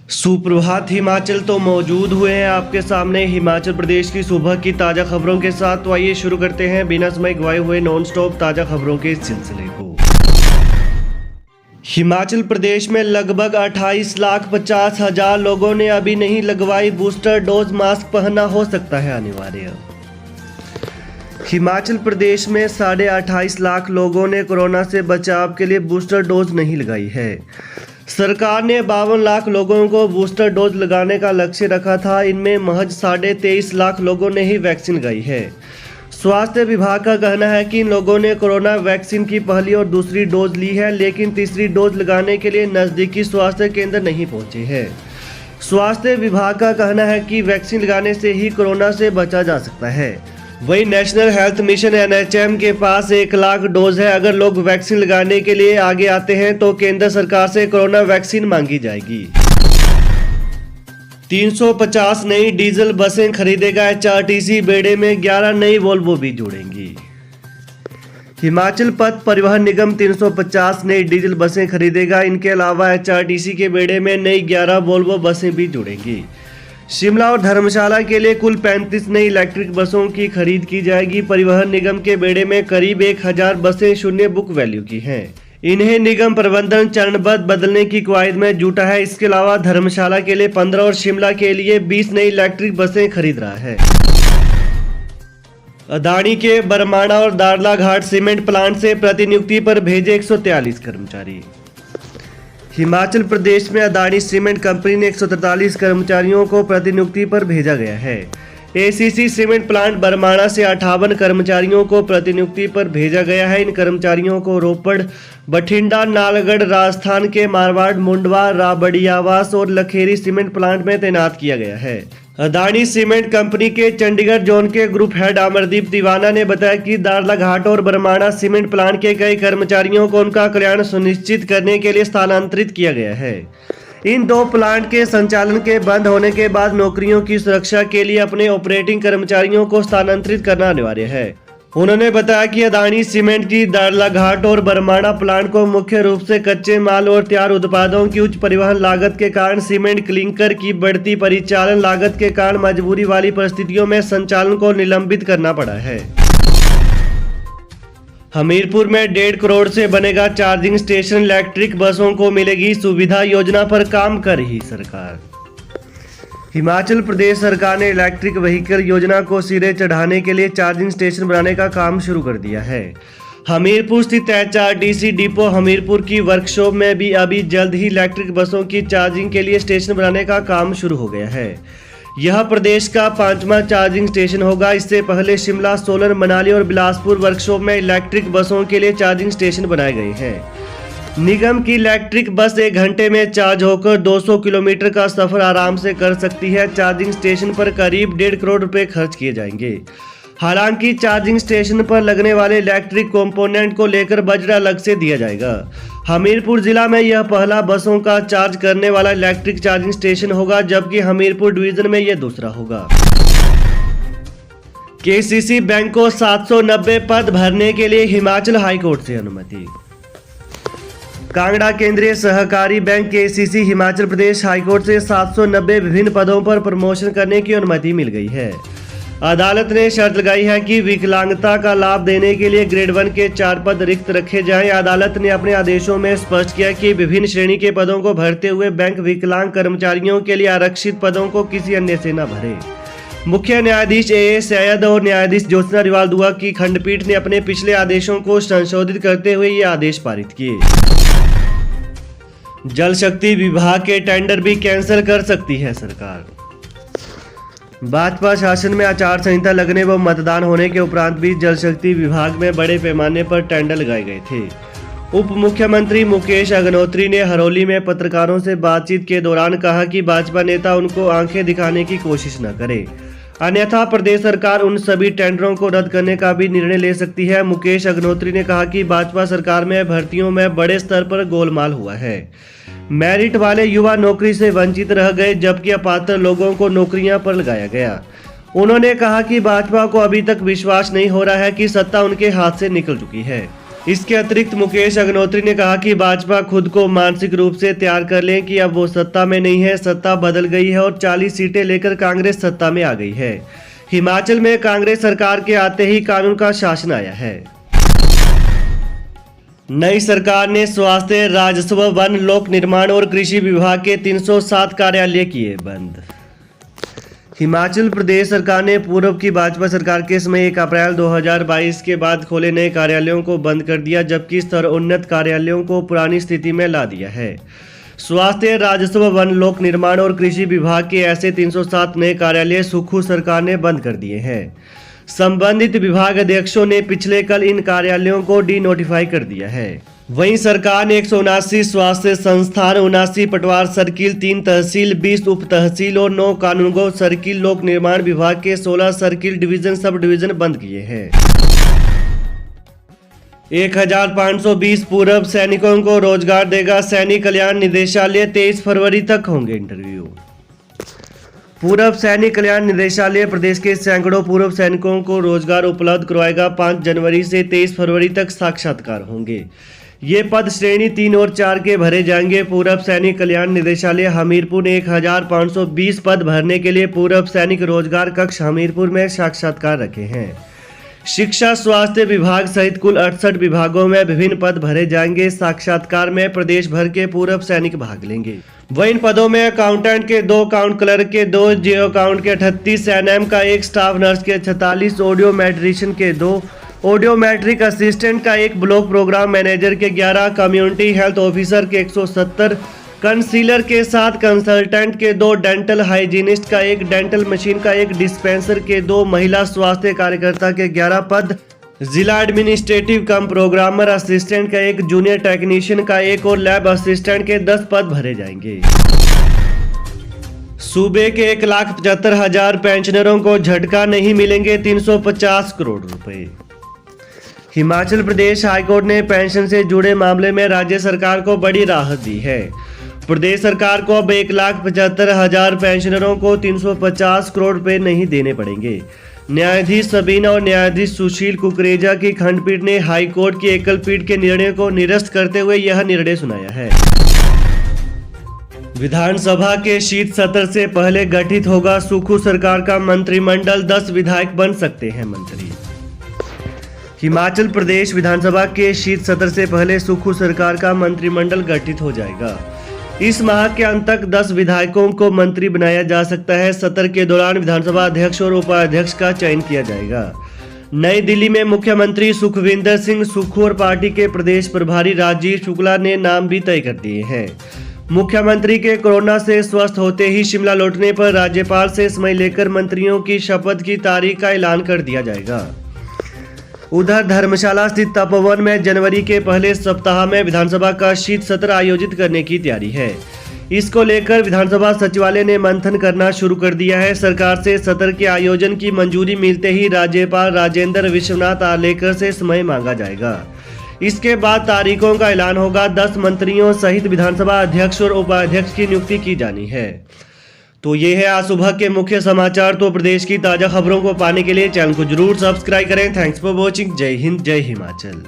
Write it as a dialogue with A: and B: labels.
A: सुप्रभात हिमाचल तो मौजूद हुए हैं आपके सामने हिमाचल प्रदेश की सुबह की ताज़ा खबरों के साथ। तो आइए शुरू करते हैं बिना समय गवाए हुए नॉन स्टॉप ताज़ा खबरों के सिलसिले को। हिमाचल प्रदेश में लगभग 28,50,000 लोगों ने अभी नहीं लगवाई बूस्टर डोज। मास्क पहनना हो सकता है अनिवार्य। हिमाचल प्रदेश में 28.5 लाख लोगों ने कोरोना से बचाव के लिए बूस्टर डोज नहीं लगाई है। सरकार ने 52 लाख लोगों को बूस्टर डोज लगाने का लक्ष्य रखा था। इनमें महज 23.5 लाख लोगों ने ही वैक्सीन लगाई है। स्वास्थ्य विभाग का कहना है कि इन लोगों ने कोरोना वैक्सीन की पहली और दूसरी डोज ली है, लेकिन तीसरी डोज लगाने के लिए नज़दीकी स्वास्थ्य केंद्र नहीं पहुंचे हैं। स्वास्थ्य विभाग का कहना है कि वैक्सीन लगाने से ही कोरोना से बचा जा सकता है। वहीं नेशनल हेल्थ मिशन NHM के पास 1 लाख डोज है। अगर लोग वैक्सीन लगाने के लिए आगे आते हैं तो केंद्र सरकार से कोरोना वैक्सीन मांगी जाएगी। 350 नई डीजल बसें खरीदेगा HRTC। बेड़े में 11 नई वोल्वो भी जुड़ेंगी। हिमाचल पथ परिवहन निगम 350 नई डीजल बसें खरीदेगा। इनके अलावा HRTC के बेड़े में नई 11 वोल्वो बसें भी जुड़ेंगी। शिमला और धर्मशाला के लिए कुल 35 नई इलेक्ट्रिक बसों की खरीद की जाएगी। परिवहन निगम के बेड़े में करीब 1000 बसें शून्य बुक वैल्यू की हैं। इन्हें निगम प्रबंधन चरणबद्ध बदलने की कवायद में जुटा है। इसके अलावा धर्मशाला के लिए 15 और शिमला के लिए 20 नई इलेक्ट्रिक बसें खरीद रहा है। अदानी के बरमाणा और दाड़लाघाट सीमेंट प्लांट से प्रतिनियुक्ति पर भेजे 143 कर्मचारी। हिमाचल प्रदेश में अदानी सीमेंट कंपनी ने 143 कर्मचारियों को प्रतिनियुक्ति पर भेजा गया है। ACC सीमेंट प्लांट बरमाणा से 58 कर्मचारियों को प्रतिनियुक्ति पर भेजा गया है। इन कर्मचारियों को रोपड़, बठिंडा, नालगढ़, राजस्थान के मारवाड़, मुंडवा, राबड़ियावास और लखेरी सीमेंट प्लांट में तैनात किया गया है। अदानी सीमेंट कंपनी के चंडीगढ़ जोन के ग्रुप हेड अमरदीप दीवाना ने बताया कि दाड़लाघाट और बरमाणा सीमेंट प्लांट के कई कर्मचारियों को उनका कल्याण सुनिश्चित करने के लिए स्थानांतरित किया गया है। इन 2 प्लांट के संचालन के बंद होने के बाद नौकरियों की सुरक्षा के लिए अपने ऑपरेटिंग कर्मचारियों को स्थानांतरित करना अनिवार्य है। उन्होंने बताया कि अदानी सीमेंट की दाड़लाघाट और बरमाणा प्लांट को मुख्य रूप से कच्चे माल और तैयार उत्पादों की उच्च परिवहन लागत के कारण सीमेंट क्लिंकर की बढ़ती परिचालन लागत के कारण मजबूरी वाली परिस्थितियों में संचालन को निलंबित करना पड़ा है। हमीरपुर में 1.5 करोड़ से बनेगा चार्जिंग स्टेशन। इलेक्ट्रिक बसों को मिलेगी सुविधा। योजना पर काम कर रही सरकार। हिमाचल प्रदेश सरकार ने इलेक्ट्रिक व्हीकल योजना को सिरे चढ़ाने के लिए चार्जिंग स्टेशन बनाने का काम शुरू कर दिया है। हमीरपुर स्थित HRTC डिपो हमीरपुर की वर्कशॉप में भी अभी जल्द ही इलेक्ट्रिक बसों की चार्जिंग के लिए स्टेशन बनाने का काम शुरू हो गया है। यह प्रदेश का 5वां चार्जिंग स्टेशन होगा। इससे पहले शिमला, सोलन, मनाली और बिलासपुर वर्कशॉप में इलेक्ट्रिक बसों के लिए चार्जिंग स्टेशन बनाए गए हैं। निगम की इलेक्ट्रिक बस 1 घंटे में चार्ज होकर 200 किलोमीटर का सफर आराम से कर सकती है। चार्जिंग स्टेशन पर करीब 1.5 करोड़ रुपए खर्च किए जाएंगे। हालांकि चार्जिंग स्टेशन पर लगने वाले इलेक्ट्रिक कंपोनेंट को लेकर बजट अलग से दिया जाएगा। हमीरपुर जिला में यह पहला बसों का चार्ज करने वाला इलेक्ट्रिक चार्जिंग स्टेशन होगा, जबकि हमीरपुर डिवीजन में यह दूसरा होगा। KCC बैंक को 790 पद भरने के लिए हिमाचल हाईकोर्ट से अनुमति। कांगड़ा केंद्रीय सहकारी bank KCC Himachal Pradesh high court से 790 विभिन्न पदों पर प्रमोशन करने की अनुमति मिल गई है। अदालत ने शर्त लगाई है कि विकलांगता का लाभ देने के लिए ग्रेड 1 के 4 पद रिक्त रखे जाएं। अदालत ने अपने आदेशों में स्पष्ट किया कि विभिन्न श्रेणी के पदों को भरते हुए बैंक विकलांग कर्मचारियों के लिए आरक्षित पदों को किसी अन्य से न भरे। मुख्य न्यायाधीश AA सैयद और न्यायाधीश ज्योत्सना रिवाल दुआ की खंडपीठ ने अपने पिछले आदेशों को संशोधित करते हुए ये आदेश पारित किए। जल शक्ति विभाग के टेंडर भी कैंसिल कर सकती है सरकार। भाजपा शासन में आचार संहिता लगने व मतदान होने के उपरांत भी जल शक्ति विभाग में बड़े पैमाने पर टेंडर लगाए गए थे। उप मुख्यमंत्री मुकेश अग्निहोत्री ने हरोली में पत्रकारों से बातचीत के दौरान कहा कि भाजपा नेता उनको आंखें दिखाने की कोशिश न करे, अन्यथा प्रदेश सरकार उन सभी टेंडरों को रद्द करने का भी निर्णय ले सकती है। मुकेश अग्निहोत्री ने कहा कि भाजपा सरकार में भर्तियों में बड़े स्तर पर गोलमाल हुआ है। मेरिट वाले युवा नौकरी से वंचित रह गए, जबकि अपात्र लोगों को नौकरियां पर लगाया गया। उन्होंने कहा कि भाजपा को अभी तक विश्वास नहीं हो रहा है कि सत्ता उनके हाथ से निकल चुकी है। इसके अतिरिक्त मुकेश अग्निहोत्री ने कहा कि भाजपा खुद को मानसिक रूप से तैयार कर लें कि अब वो सत्ता में नहीं है, सत्ता बदल गई है और 40 सीटें लेकर कांग्रेस सत्ता में आ गई है। हिमाचल में कांग्रेस सरकार के आते ही कानून का शासन आया है। नई सरकार ने स्वास्थ्य, राजस्व, वन, लोक निर्माण और कृषि विभाग के 307 कार्यालय किए बंद। हिमाचल प्रदेश सरकार ने पूर्व की भाजपा सरकार के समय 1 अप्रैल 2022 के बाद खोले नए कार्यालयों को बंद कर दिया, जबकि स्तरोन्नत कार्यालयों को पुरानी स्थिति में ला दिया है। स्वास्थ्य, राजस्व, वन, लोक निर्माण और कृषि विभाग के ऐसे 307 नए कार्यालय सुक्खू सरकार ने बंद कर दिए हैं। संबंधित विभाग अध्यक्षों ने पिछले कल इन कार्यालयों को डी नोटिफाई कर दिया है। वहीं सरकार ने 179 स्वास्थ्य संस्थान, 79 पटवार सर्किल, 3 तहसील, 20 उप तहसील और 9 कानूनगो सर्किल, लोक निर्माण विभाग के 16 सर्किल डिवीजन, सब डिवीजन बंद किए हैं। 1520 पूर्व सैनिकों को रोजगार देगा सैनिक कल्याण निदेशालय, 23 फरवरी तक होंगे इंटरव्यू। पूर्व सैनिक कल्याण निदेशालय प्रदेश के सैकड़ों पूर्व सैनिकों को रोजगार उपलब्ध करवाएगा। 5 जनवरी से 23 फरवरी तक साक्षात्कार होंगे। ये पद श्रेणी 3 और 4 के भरे जाएंगे। पूर्व सैनिक कल्याण निदेशालय हमीरपुर ने 1520 पद भरने के लिए पूर्व सैनिक रोजगार कक्ष हमीरपुर में साक्षात्कार रखे हैं। शिक्षा, स्वास्थ्य विभाग सहित कुल 68 विभागों में विभिन्न पद भरे जाएंगे। साक्षात्कार में प्रदेश भर के पूर्व सैनिक भाग लेंगे। वहीं इन पदों में अकाउंटेंट के 2, अकाउंट क्लर्क के 2, जियो अकाउंट के 38, एनएम का 1, स्टाफ नर्स के 46, ऑडियो मैट्रिशियन के 2, ऑडियो मैट्रिक असिस्टेंट का 1, ब्लॉक प्रोग्राम मैनेजर के 11, कम्युनिटी हेल्थ ऑफिसर के 170, कंसीलर के 7, कंसल्टेंट के 2, डेंटल हाइजीनिस्ट का 1, डेंटल मशीन का 1, डिस्पेंसर के 2, महिला स्वास्थ्य कार्यकर्ता के 11 पद, जिला एडमिनिस्ट्रेटिव कम प्रोग्रामर असिस्टेंट का 1, जूनियर टेक्नीशियन का 1 और लैब असिस्टेंट के 10 पद भरे जाएंगे। सूबे के 1,75,000 पेंशनरों को झटका, नहीं मिलेंगे 350 करोड़ रुपए। हिमाचल प्रदेश हाईकोर्ट ने पेंशन से जुड़े मामले में राज्य सरकार को बड़ी राहत दी है। प्रदेश सरकार को अब 1,75,000 पेंशनरों को 350 करोड़ रुपए नहीं देने पड़ेंगे। न्यायाधीश सबीना और न्यायाधीश सुशील कुकरेजा की खंडपीठ ने हाईकोर्ट की एकल पीठ के निर्णय को निरस्त करते हुए यह निर्णय सुनाया है। विधानसभा के शीत सत्र से पहले गठित होगा सुक्खू सरकार का मंत्रिमंडल, 10 विधायक बन सकते हैं मंत्री। हिमाचल प्रदेश विधानसभा के शीत सत्र से पहले सुक्खू सरकार का मंत्रिमंडल गठित हो जाएगा। इस माह के अंत तक 10 विधायकों को मंत्री बनाया जा सकता है। सत्र के दौरान विधानसभा अध्यक्ष और उपाध्यक्ष का चयन किया जाएगा। नई दिल्ली में मुख्यमंत्री सुखविंदर सिंह सुक्खू और पार्टी के प्रदेश प्रभारी राजीव शुक्ला ने नाम भी तय कर दिए हैं। मुख्यमंत्री के कोरोना से स्वस्थ होते ही शिमला लौटने पर राज्यपाल से समय लेकर मंत्रियों की शपथ की तारीख का ऐलान कर दिया जाएगा। उधर धर्मशाला स्थित तपोवन में जनवरी के पहले सप्ताह में विधानसभा का शीत सत्र आयोजित करने की तैयारी है। इसको लेकर विधानसभा सचिवालय ने मंथन करना शुरू कर दिया है। सरकार से सत्र के आयोजन की मंजूरी मिलते ही राज्यपाल राजेंद्र विश्वनाथ आर्लेकर से समय मांगा जाएगा। इसके बाद तारीखों का ऐलान होगा। 10 मंत्रियों सहित विधानसभा अध्यक्ष और उपाध्यक्ष की नियुक्ति की जानी है। तो ये है आज सुबह के मुख्य समाचार। तो प्रदेश की ताज़ा खबरों को पाने के लिए चैनल को जरूर सब्सक्राइब करें। Thanks for watching. जय हिंद, जय हिमाचल।